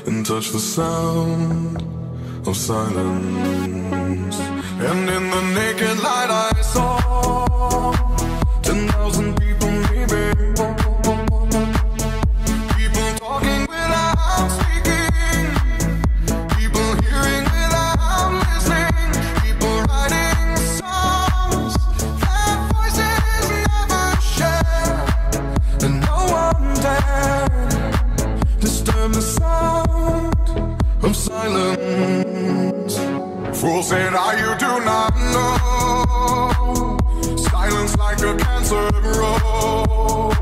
and touch the sound of silence. And in the naked light I saw 10,000 people, maybe. People talking without speaking, people hearing without listening, people writing songs that voices never share, and no one dared disturb the sound of silence. Fools said, you do not know. Silence like a cancer grows.